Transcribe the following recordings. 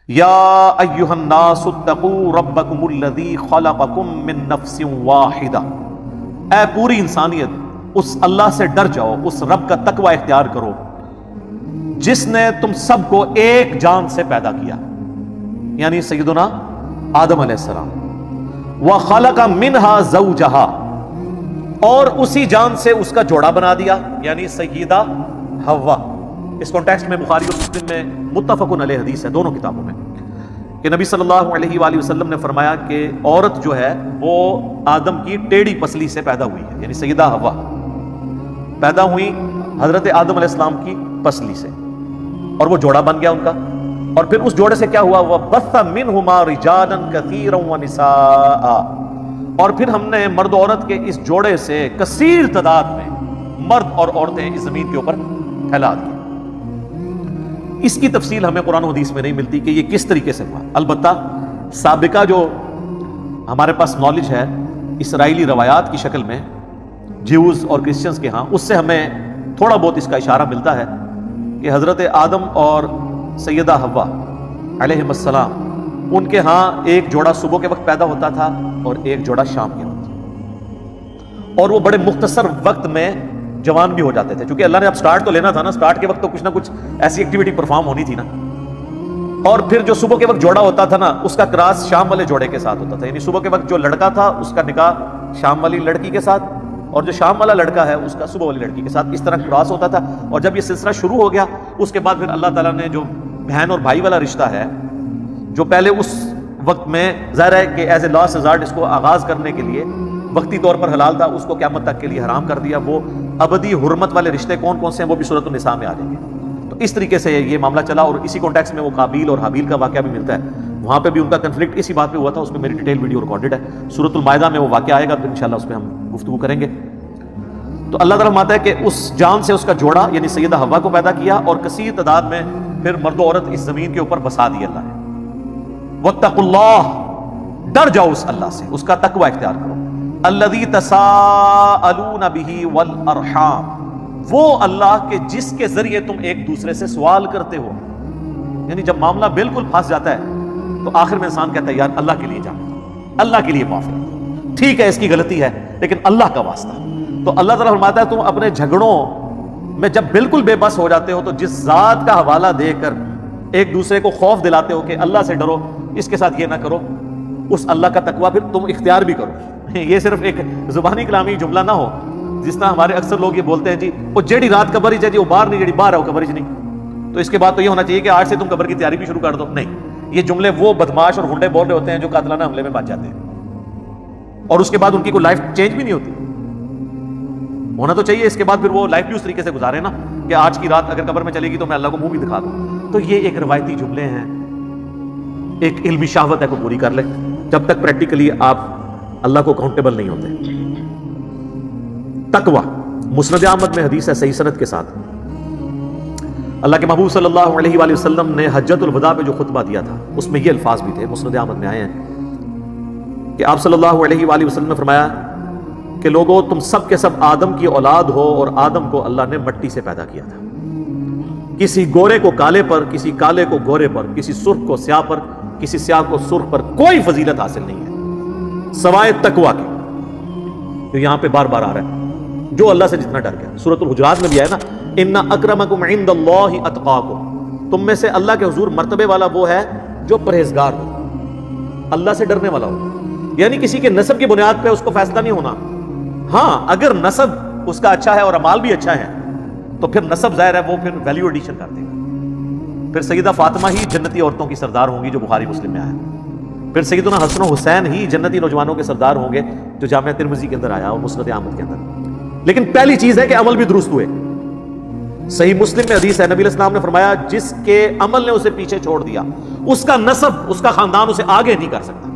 یا ایھا الناس اتقوا ربکم الذی خلقکم من نفس واحدہ، اے پوری انسانیت اس اللہ سے ڈر جاؤ، اس رب کا تقوی اختیار کرو جس نے تم سب کو ایک جان سے پیدا کیا، یعنی سیدنا آدم علیہ السلام، وخلق منہا زوجہا، اور اسی جان سے اس کا جوڑا بنا دیا، یعنی سیدہ حوا۔ اس کانٹیکسٹ میں بخاری اور مسلم میں متفق علیہ حدیث ہے دونوں کتابوں میں کہ نبی صلی اللہ علیہ وآلہ وسلم نے فرمایا کہ عورت جو ہے وہ آدم کی ٹیڑھی پسلی سے پیدا ہوئی ہے، یعنی سیدہ حوا پیدا ہوئی حضرت آدم علیہ السلام کی پسلی سے، اور وہ جوڑا بن گیا ان کا، اور پھر اس جوڑے سے کیا ہوا، وَبَثَّ مِنْهُمَا رِجَالًا كَثِيرًا وَنِسَاءً، اور پھر ہم نے مرد و عورت کے اس جوڑے سے کثیر تعداد میں مرد اور عورتیں اس زمین کے اوپر پھیلا دی۔ اس کی تفصیل ہمیں قرآن و حدیث میں نہیں ملتی کہ یہ کس طریقے سے ہوا، البتہ سابقہ جو ہمارے پاس نالج ہے اسرائیلی روایات کی شکل میں جیوز اور کرسچنز کے ہاں، اس سے ہمیں تھوڑا بہت اس کا اشارہ ملتا ہے کہ حضرت آدم اور سیدہ حوا علیہم السلام ان کے ہاں ایک جوڑا صبح کے وقت پیدا ہوتا تھا اور ایک جوڑا شام کے وقت، اور وہ بڑے مختصر وقت میں جوان بھی ہو جاتے تھے، چونکہ اللہ نے اب سٹارٹ تو لینا تھا نا، سٹارٹ کے وقت تو کچھ نہ کچھ ایسی ایکٹیویٹی پرفارم ہونی تھی نا، اور پھر جو صبح کے وقت جوڑا ہوتا تھا نا اس کا کراس شام والے جوڑے کے ساتھ ہوتا تھا، یعنی صبح کے وقت جو لڑکا تھا اس کا نکاح شام والی لڑکی کے ساتھ، اور جو شام والا لڑکا ہے اس کا صبح والی لڑکی کے ساتھ، اس طرح کراس ہوتا تھا۔ اور جب یہ سلسلہ شروع ہو گیا اس کے بعد پھر اللہ تعالیٰ نے جو بہن اور بھائی والا رشتہ ہے، جو پہلے اس وقت میں ظاہر ہے کہ ایز اے لاسٹ ریزارٹ اس کو آغاز کرنے کے لیے وقتی طور پر حلال تھا، اس کو قیامت تک کے لیے حرام کر دیا۔ وہ ابدی حرمت والے رشتے کون کون سے ہیں وہ بھی سورۃ النساء میں آ جائیں گے۔ تو اس طریقے سے یہ معاملہ چلا، اور اسی کانٹیکس میں وہ قابیل اور حابیل کا واقعہ بھی ملتا ہے، وہاں پہ بھی ان کا کنفلکٹ اسی بات پہ ہوا تھا، اس میں میری ڈیٹیل ویڈیو ریکارڈڈ ہے، سورۃ المائدہ میں وہ واقعہ آئے گا تو انشاءاللہ اس پہ ہم گفتگو کریں گے۔ تو اللہ تعالیٰ فرماتا ہے کہ اس جان سے اس کا جوڑا یعنی سیدہ حوا کو پیدا کیا، اور کثیر تعداد میں پھر مرد و عورت اس زمین کے اوپر بسا دی اللہ نے۔ واتقوا اللہ، ڈر جاؤ اس اللہ سے، اس کا تقوی اختیار کرو۔ الذی تساءلون بہ والارحام، وہ اللہ کے جس کے ذریعے تم ایک دوسرے سے سوال کرتے ہو، یعنی جب معاملہ بالکل پھنس جاتا ہے تو آخر میں انسان کہتا ہے یار اللہ کے لیے جانا، اللہ کے لیے معافی، ٹھیک ہے اس کی غلطی ہے لیکن اللہ کا واسطہ۔ تو اللہ تعالیٰ فرماتا ہے تم اپنے جھگڑوں میں جب بالکل بے بس ہو جاتے ہو تو جس ذات کا حوالہ دے کر ایک دوسرے کو خوف دلاتے ہو کہ اللہ سے ڈرو، اس کے ساتھ یہ نہ کرو، اس اللہ کا تقویٰ پھر تم اختیار بھی کرو۔ یہ صرف ایک زبانی کلامی جملہ نہ ہو، جس طرح ہمارے اکثر لوگ یہ بولتے ہیں جی وہ جیڑی رات قبر ہی جی وہ باہر نہیں، جیڑی باہر ہے وہ قبر ہی نہیں، تو اس کے بعد تو یہ ہونا چاہیے کہ آج سے تم قبر کی تیاری بھی شروع کر دو۔ نہیں، یہ جملے وہ بدماش اور ہنڈے بول رہے ہوتے ہیں جو قاتلانہ حملے میں بچ جاتے ہیں، اور اس کے بعد ان کی کوئی لائف چینج بھی نہیں ہوتی۔ ہونا تو چاہیے اس کے بعد پھر وہ لائف بھی اس طریقے سے گزارے نا کہ آج کی رات اگر قبر میں چلے گی تو میں اللہ کو منہ بھی دکھا دوں۔ تو یہ ایک روایتی جملے ہیں، ایک علمی شہوت ہے کو پوری کر لے جب تک پریکٹیکلی آپ اللہ کو اکاؤنٹیبل نہیں ہوتے۔ تقوی مسند احمد میں حدیث ہے صحیح سند کے ساتھ، اللہ کے محبوب صلی اللہ علیہ وآلہ وسلم نے حجۃ الوداع پہ جو خطبہ دیا تھا اس میں یہ الفاظ بھی تھے، مسند احمد میں آئے ہیں کہ آپ صلی اللہ علیہ وآلہ وسلم نے فرمایا کہ لوگوں تم سب کے سب آدم کی اولاد ہو، اور آدم کو اللہ نے مٹی سے پیدا کیا تھا، کسی گورے کو کالے پر، کسی کالے کو گورے پر، کسی سرخ کو سیاہ پر، کسی سیاہ کو سرخ پر کوئی فضیلت حاصل نہیں ہے سوائے تقوی کے، جو یہاں پہ بار بار آ رہا ہے، جو اللہ سے جتنا ڈر گیا۔ سورۃ الحجرات میں بھی ہے نا، ان اکرمکم عند اللہ اتقاکم، تم میں سے اللہ کے حضور مرتبے والا وہ ہے جو پرہیزگار ہو، اللہ سے ڈرنے والا ہو، یعنی کسی کے نسب کی بنیاد پہ اس کو فیصلہ نہیں ہونا۔ ہاں اگر نسب اس کا اچھا ہے اور اعمال بھی اچھا ہے تو پھر نسب ظاہر ہے وہ پھر ویلیو ایڈیشن کر دے گا، پھر سیدہ فاطمہ ہی جنتی عورتوں کی سردار ہوں گی جو بخاری مسلم میں آیا، پھر سیدنا حسن و حسین ہی جنتی نوجوانوں کے سردار ہوں گے جو جامعہ ترمذی کے اندر آیا اور مسند احمد کے اندر۔ لیکن پہلی چیز ہے کہ عمل بھی درست ہوئے۔ صحیح مسلم میں حدیث ہے، نبی علیہ السلام نے فرمایا جس کے عمل نے اسے پیچھے چھوڑ دیا اس کا نسب، اس کا خاندان اسے آگے نہیں کر سکتا۔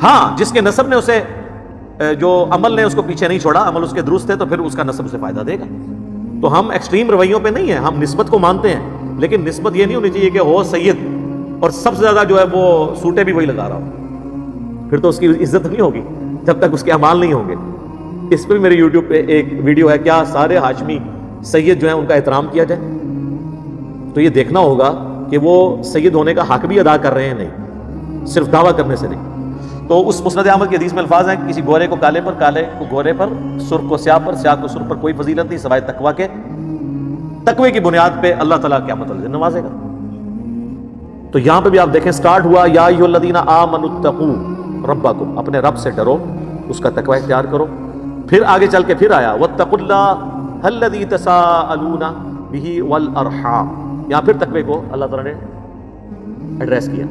ہاں جس کے نسب نے اسے، جو عمل نے اس کو پیچھے نہیں چھوڑا، عمل اس کے درست ہے تو پھر اس کا نسب اسے فائدہ دے گا۔ تو ہم ایکسٹریم رویوں پہ نہیں ہیں، ہم نسبت کو مانتے ہیں، لیکن نسبت یہ نہیں ہونی چاہیے کہ ہو سید اور سب سے زیادہ جو ہے وہ سوٹے بھی وہی لگا رہا ہو، پھر تو اس کی عزت نہیں ہوگی جب تک اس کے اعمال نہیں ہوں گے۔ اس پہ بھی میرے یوٹیوب پہ ایک ویڈیو ہے، کیا سارے ہاشمی سید جو ہیں ان کا احترام کیا جائے؟ تو یہ دیکھنا ہوگا کہ وہ سید ہونے کا حق بھی ادا کر رہے ہیں، نہیں صرف دعویٰ کرنے سے نہیں. تو اس مسند احمد کی حدیث میں الفاظ ہیں کہ کسی گورے کو کالے پر، کالے کو گورے پر، سرخ کو سیاہ پر، سیاہ کو سرخ پر کوئی فضیلت نہیں سوائے تقویٰ کے. تقوی کی بنیاد پہ اللہ تعالیٰ قیامت والے دن نوازے گا. تو یہاں پہ بھی آپ دیکھیں سٹارٹ ہوا یا ایھا الذین آمنوا اتقوا ربکم، اپنے رب سے ڈرو، اس کا تقوی اختیار کرو. پھر آگے چل کے پھر آیا واتقوا اللہ الذی تساءلون بہ والارحام، یہاں پھر تقوی کو اللہ تعالیٰ نے ایڈریس کیا.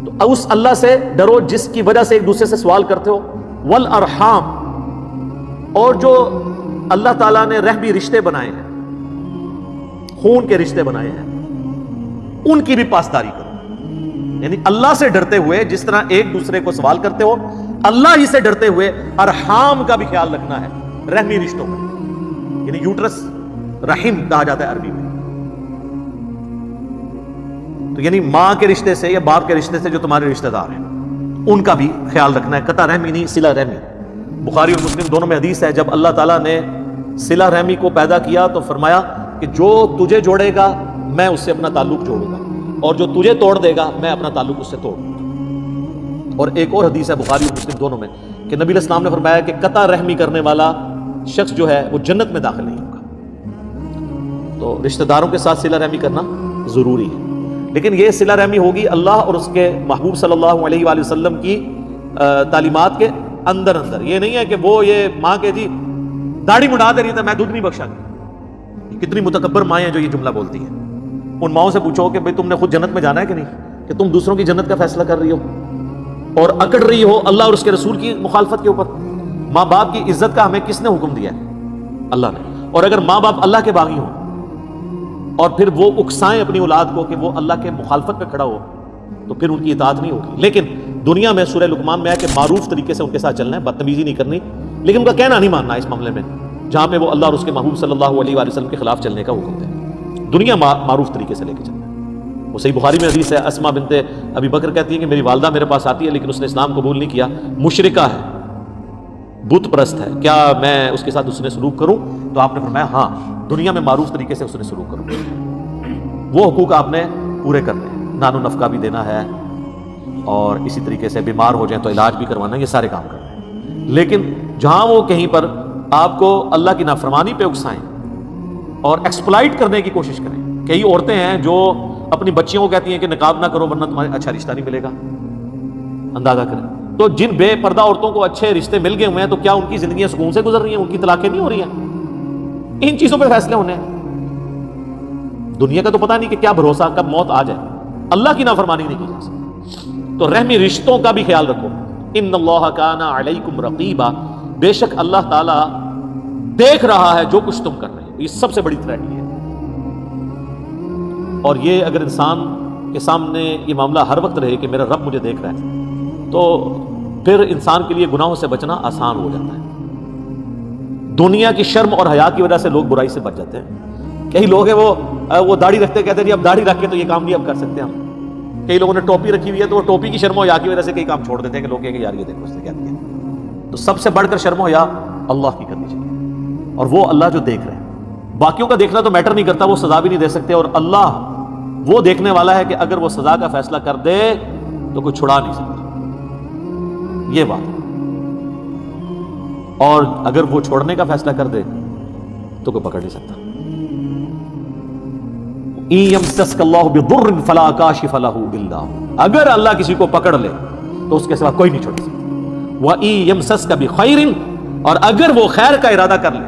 تو اس اللہ سے ڈرو جس کی وجہ سے ایک دوسرے سے سوال کرتے ہو، والارحام، اور جو اللہ تعالیٰ نے رحمی رشتے بنائے ہیں، خون کے رشتے بنائے ہیں، ان کی بھی پاسداری کرو. یعنی اللہ سے ڈرتے ہوئے جس طرح ایک دوسرے کو سوال کرتے ہو، اللہ ہی سے ڈرتے ہوئے ارحام کا بھی خیال رکھنا ہے، رحمی رشتوں کا. یعنی یوٹرس رحم کہا جاتا ہے عربی میں. تو یعنی ماں کے رشتے سے یا باپ کے رشتے سے جو تمہارے رشتہ دار ہیں ان کا بھی خیال رکھنا ہے. قطع رحمی نہیں، صلہ رحمی. بخاری اور مسلم دونوں میں حدیث ہے، جب اللہ تعالیٰ نے صلہ رحمی کو پیدا کیا تو فرمایا کہ جو تجھے جوڑے گا میں اس سے اپنا تعلق جوڑوں گا، اور جو تجھے توڑ دے گا میں اپنا تعلق اس سے توڑوں گا. اور ایک اور حدیث ہے بخاری اور مسلم دونوں میں کہ نبی علیہ السلام نے فرمایا کہ قطع رحمی کرنے والا شخص جو ہے وہ جنت میں داخل نہیں ہوگا. تو رشتہ داروں کے ساتھ صلہ رحمی کرنا ضروری ہے، لیکن یہ صلہ رحمی ہوگی اللہ اور اس کے محبوب صلی اللہ علیہ وآلہ وسلم کی تعلیمات کے اندر اندر. یہ نہیں ہے کہ وہ یہ ماں کے جی داڑھی مڈا دے رہی تھا میں دودھ نہیں بخشا گی. کتنی متکبر مائیں ہیں جو یہ جملہ بولتی ہیں. ان ماؤں سے پوچھو کہ بھئی تم نے خود جنت میں جانا ہے کہ نہیں، کہ تم دوسروں کی جنت کا فیصلہ کر رہی ہو اور اکڑ رہی ہو اللہ اور اس کے رسول کی مخالفت کے اوپر. ماں باپ کی عزت کا ہمیں کس نے حکم دیا ہے؟ اللہ نے. اور اگر ماں باپ اللہ کے باغی ہوں اور پھر وہ اکسائیں اپنی اولاد کو کہ وہ اللہ کے مخالفت پہ کھڑا ہو تو پھر ان کی اطاعت نہیں ہوگی. لیکن دنیا میں سورہ لقمان میں ہے کہ معروف طریقے سے ان کے ساتھ چلنا ہے، بدتمیزی نہیں کرنی، لیکن ان کا کہنا نہیں ماننا اس معاملے میں جہاں پہ وہ اللہ اور اس کے محبوب صلی اللہ علیہ وآلہ وسلم کے خلاف چلنے کا حکم دے. دنیا معروف طریقے سے لے کے چلنا ہے. وہ صحیح بخاری میں حدیث ہے، اسما بنت ابی بکر کہتی ہے کہ میری والدہ میرے پاس آتی ہے لیکن اس نے اسلام قبول نہیں کیا، مشرکہ ہے، بت پرست ہے، کیا میں اس کے ساتھ اس نے سلوک کروں؟ تو آپ نے فرمایا ہاں، دنیا میں معروف طریقے سے اس نے سلوک کروں. وہ حقوق آپ نے پورے کرنے ہیں، نان و نفقہ بھی دینا ہے اور اسی طریقے سے بیمار ہو جائیں تو علاج بھی کروانا ہے، یہ سارے کام کرنے ہیں. لیکن جہاں وہ کہیں پر آپ کو اللہ کی نافرمانی پہ اکسائیں اور ایکسپلائٹ کرنے کی کوشش کریں. کئی عورتیں ہیں جو اپنی بچیوں کو کہتی ہیں کہ نقاب نہ کرو ورنہ تمہارے اچھا رشتہ نہیں ملے گا، اندازہ کریں. تو جن بے پردہ عورتوں کو اچھے رشتے مل گئے ہوئے ہیں تو کیا ان کی زندگیاں سکون سے گزر رہی ہیں؟ ان کی طلاقیں نہیں ہو رہی ہیں؟ ان چیزوں پہ فیصلے ہونے ہیں. دنیا کا تو پتہ نہیں کہ کیا بھروسہ کب موت آ جائے. اللہ کی نافرمانی نہیں کی جا سکتی. تو رحمی رشتوں کا بھی خیال رکھو. ان اللہ کان علیکم رقیبا، بے شک اللہ تعالی دیکھ رہا ہے جو کچھ تم کر رہے ہیں. یہ سب سے بڑی تھریٹ ہے. اور یہ اگر انسان کے سامنے یہ معاملہ ہر وقت رہے کہ میرا رب مجھے دیکھ رہا ہے تو پھر انسان کے لیے گناہوں سے بچنا آسان ہو جاتا ہے. دنیا کی شرم اور حیا کی وجہ سے لوگ برائی سے بچ جاتے ہیں. کئی لوگ ہیں وہ داڑھی رکھتے کہتے ہیں جی اب داڑھی رکھ کے تو یہ کام نہیں اب کر سکتے ہم. کئی لوگوں نے ٹوپی رکھی ہوئی ہے تو وہ ٹوپی کی شرم و حیا کی وجہ سے کئی کام چھوڑ دیتے ہیں کہ لوگ کہیں کہ یار یہ دیکھو اس نے کیا کیا. تو سب سے بڑھ کر شرم و حیا اللہ کی کرنی چاہیے، اور وہ اللہ جو دیکھ رہے ہیں. باقیوں کا دیکھنا تو میٹر نہیں کرتا، وہ سزا بھی نہیں دے سکتے، اور اللہ وہ دیکھنے والا ہے کہ اگر وہ سزا کا فیصلہ کر دے تو کوئی چھڑا نہیں سکتا. یہ بات ہے. اور اگر وہ چھوڑنے کا فیصلہ کر دے تو کوئی پکڑ نہیں سکتا. یمسسک اللہ بضر فلا کاشف لہ الا ہو، اگر اللہ کسی کو پکڑ لے تو اس کے سوا کوئی نہیں چھوڑ سکتا. وَإِن یمسسک بخیر، اور اگر وہ خیر کا ارادہ کر لے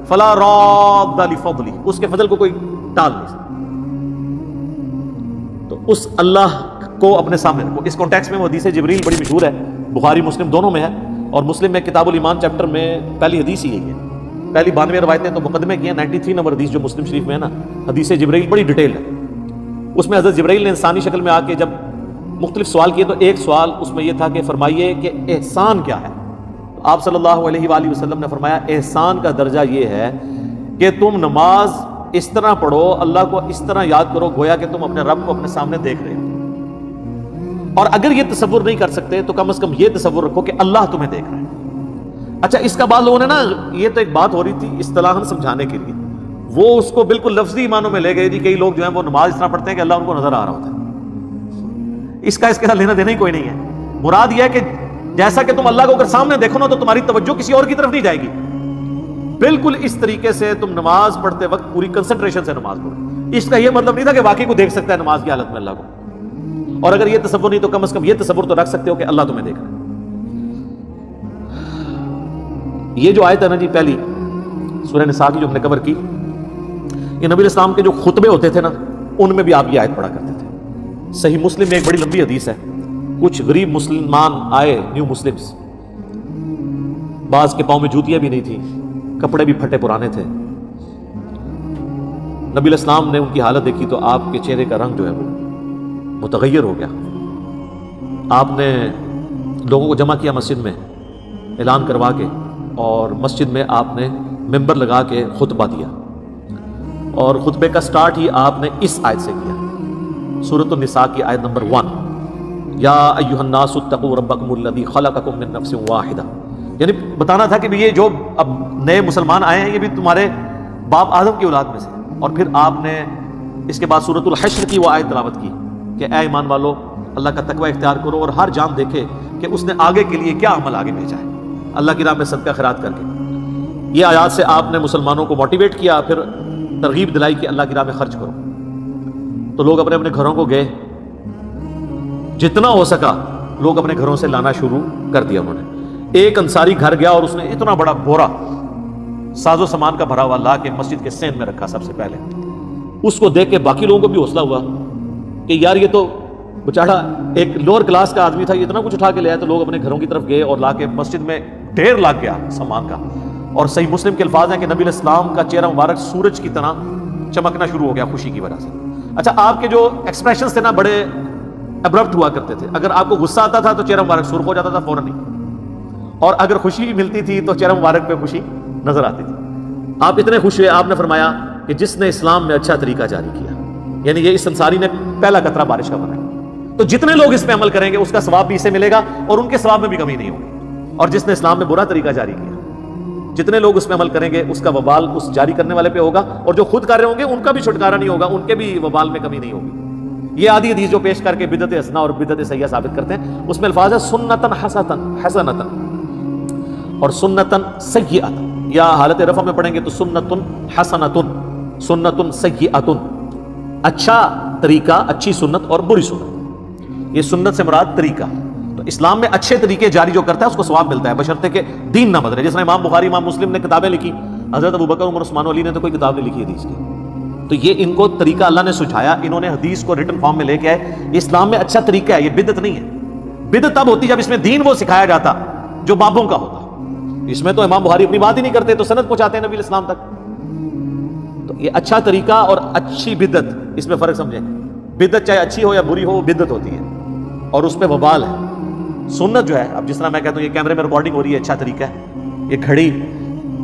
فلا راد لفضلہ، اس کے فضل کو کوئی ٹال نہیں سکتا. تو اس اللہ کو اپنے سامنے رکھو. اس کانٹیکس میں وہ حدیث جبریل بڑی مشہور ہے، بخاری مسلم دونوں میں ہے، اور مسلم میں کتاب الایمان چیپٹر میں پہلی حدیث ہی یہی ہے. پہلی 92 روایتیں تو مقدمے کی ہیں، 93 نمبر حدیث جو مسلم شریف میں ہے نا، حدیث جبریل بڑی ڈیٹیل ہے. اس میں حضرت جبریل نے انسانی شکل میں آ کے جب مختلف سوال کیے تو ایک سوال اس میں یہ تھا کہ فرمائیے کہ احسان کیا ہے. تو آپ صلی اللہ علیہ وآلہ وسلم نے فرمایا احسان کا درجہ یہ ہے کہ تم نماز اس طرح پڑھو، اللہ کو اس طرح یاد کرو گویا کہ تم اپنے رب کو اپنے سامنے دیکھ رہے ہو. اور اگر یہ تصور نہیں کر سکتے تو کم از کم یہ تصور رکھو کہ اللہ تمہیں دیکھ رہا ہے. اچھا، اس کا بعض لوگوں نے نا، یہ تو ایک بات ہو رہی تھی اصطلاحاً سمجھانے کے لیے، وہ اس کو بالکل لفظی معنوں میں لے گئے جی. کئی لوگ جو ہیں وہ نماز اس طرح پڑھتے ہیں کہ اللہ ان کو نظر آ رہا ہوتا ہے. اس کا ساتھ لینا دینا ہی کوئی نہیں ہے. مراد یہ ہے کہ جیسا کہ تم اللہ کو اگر سامنے دیکھو نا تو تمہاری توجہ کسی اور کی طرف نہیں جائے گی. بالکل اس طریقے سے تم نماز پڑھتے وقت پوری کنسنٹریشن سے نماز پڑھو. اس کا یہ مطلب نہیں تھا کہ واقعی کو دیکھ سکتا ہے نماز کی حالت میں اللہ کو, اور اگر یہ تصور نہیں تو کم از کم یہ تصور تو رکھ سکتے ہو کہ اللہ تمہیں دیکھ رہا ہے. یہ جو آیت ہے نا جی پہلی سورہ نساء کی جو ہم نے کور کی, یہ نبی الاسلام کے جو خطبے ہوتے تھے نا ان میں بھی آپ یہ آیت پڑھا کرتے تھے. صحیح مسلم میں ایک بڑی لمبی حدیث ہے. کچھ غریب مسلمان آئے, نیو مسلمز, بعض کے پاؤں میں جوتیاں بھی نہیں تھی, کپڑے بھی پھٹے پرانے تھے. نبی الاسلام نے ان کی حالت دیکھی تو آپ کے چہرے کا رنگ جو ہے وہ متغیر ہو گیا. آپ نے لوگوں کو جمع کیا مسجد میں اعلان کروا کے, اور مسجد میں آپ نے ممبر لگا کے خطبہ دیا, اور خطبے کا سٹارٹ ہی آپ نے اس آیت سے کیا, سورۃ النساء کی آیت نمبر 1, یا ایھا الناس اتقوا ربکم الذی خلقکم من نفس واحدہ. یعنی بتانا تھا کہ یہ جو اب نئے مسلمان آئے ہیں یہ بھی تمہارے باپ آدم کی اولاد میں سے. اور پھر آپ نے اس کے بعد سورۃ الحشر کی وہ آیت تلاوت کی کہ اے ایمان والو اللہ کا تقوی اختیار کرو اور ہر جان دیکھے کہ اس نے آگے کے لیے کیا عمل آگے بھیجا ہے, اللہ کی راہ میں صدقہ خیرات کر کے. یہ آیات سے آپ نے مسلمانوں کو موٹیویٹ کیا, پھر ترغیب دلائی کہ اللہ کی راہ میں خرچ کرو. تو لوگ اپنے اپنے گھروں کو گئے, جتنا ہو سکا لوگ اپنے گھروں سے لانا شروع کر دیا انہوں نے. ایک انصاری گھر گیا اور اس نے اتنا بڑا بورا ساز و سامان کا بھرا ہوا لا کے مسجد کے سین میں رکھا سب سے پہلے. اس کو دیکھ کے باقی لوگوں کو بھی حوصلہ ہوا کہ یار یہ تو بیچارہ ایک لوور کلاس کا آدمی تھا, یہ اتنا کچھ اٹھا کے لے آیا. تو لوگ اپنے گھروں کی طرف گئے اور لا کے مسجد میں ڈھیر لگ گیا سامان کا. اور صحیح مسلم کے الفاظ ہیں کہ نبی علیہ السلام کا چہرہ مبارک سورج کی طرح چمکنا شروع ہو گیا خوشی کی وجہ سے. اچھا, آپ کے جو ایکسپریشنز تھے نا بڑے ابرپٹ ہوا کرتے تھے. اگر آپ کو غصہ آتا تھا تو چہرہ مبارک سرخ ہو جاتا تھا فوراً ہی, اور اگر خوشی ملتی تھی تو چہرہ مبارک پہ خوشی نظر آتی تھی. آپ اتنے خوش ہوئے, آپ نے فرمایا کہ جس نے اسلام میں اچھا طریقہ جاری کیا, یعنی یہ اس انصاری نے پہلا قطرہ بارش کا بنایا, تو جتنے لوگ اس پہ عمل کریں گے اس کا ثواب بھی اسے ملے گا اور ان کے ثواب میں بھی کمی نہیں ہوگی. اور جس نے اسلام میں برا طریقہ جاری کیا, جتنے لوگ اس میں عمل کریں گے اس کا وبال اس جاری کرنے والے پہ ہوگا, اور جو خود کر رہے ہوں گے ان کا بھی چھٹکارا نہیں ہوگا, ان کے بھی وبال میں کمی نہیں ہوگی. یہ آدھی حدیث جو پیش کر کے بدعت حسنہ اور بدعت سیئہ ثابت کرتے ہیں, اس میں الفاظ ہے سنتن حسنتن اور سنتن سیئۃ, یا حالت رفع میں پڑھیں گے تو سنتن حسنتن, سنتن سیئۃ, اچھا طریقہ, اچھی سنت اور بری سنت. یہ سنت سے مراد طریقہ. تو اسلام میں اچھے طریقے جاری جو کرتا ہے اس کو ثواب ملتا ہے بشرطے کہ دین نہ بدلے. جس نے امام بخاری امام مسلم نے کتابیں لکھی, حضرت ابوبکر عمر عثمان علی نے تو کوئی کتاب نہیں لکھی حدیث کی. تو یہ ان کو طریقہ اللہ نے سجھایا, انہوں نے حدیث کو ریٹن فارم میں لے کے آئے. اسلام میں اچھا طریقہ ہے, یہ بدعت نہیں ہے. بدعت تب ہوتی جب اس میں دین وہ سکھایا جاتا جو بابوں کا ہوتا. اس میں تو امام بخاری اپنی بات ہی نہیں کرتے, تو سند پہنچاتے ہیں نبی الاسلام تک. تو یہ اچھا طریقہ اور اچھی بدعت, اس میں فرق سمجھیں. بدعت چاہے اچھی ہو یا بری ہو, وہ بدعت ہوتی ہے اور اس پہ وبال ہے. سنت جو ہے, اب جس طرح میں کہتا ہوں یہ کیمرے میں ریکارڈنگ ہو رہی ہے, اچھا طریقہ ہے. یہ گھڑی,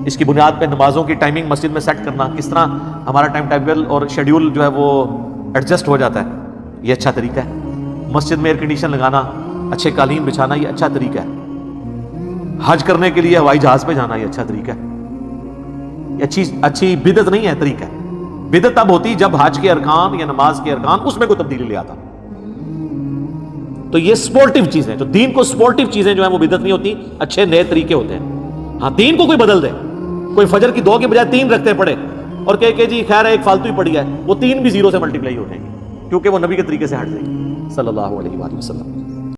اس کی بنیاد پہ نمازوں کی ٹائمنگ مسجد میں سیٹ کرنا, کس طرح ہمارا ٹائم ٹیبل اور شیڈیول جو ہے وہ ایڈجسٹ ہو جاتا ہے, یہ اچھا طریقہ ہے. مسجد میں ایئر کنڈیشن لگانا, اچھے قالین بچھانا, یہ اچھا طریقہ ہے. حج کرنے کے لیے ہوائی جہاز پہ جانا, یہ اچھا طریقہ ہے. یہ اچھی بدعت نہیں ہے, طریقہ ہے. بدعت تب ہوتی جب حج کے ارکان یا نماز کے ارکان اس میں کوئی تبدیلی لے آتا. تو یہ سپورٹیو چیزیں, جو دین کو سپورٹیو چیزیں جو ہیں وہ بدعت نہیں ہوتی, اچھے نئے طریقے ہوتے ہیں. ہاں, دین کو کوئی بدل دے, کوئی فجر کی 2 کے بجائے 3 رکھتے پڑے اور کہ جی خیر ہے ایک فالتو ہی پڑی ہے, وہ 3 بھی 0 سے ملٹیپلائی ہو جائیں گے کیونکہ وہ نبی کے طریقے سے ہٹ جائیں گے صلی اللہ علیہ وآلہ وسلم.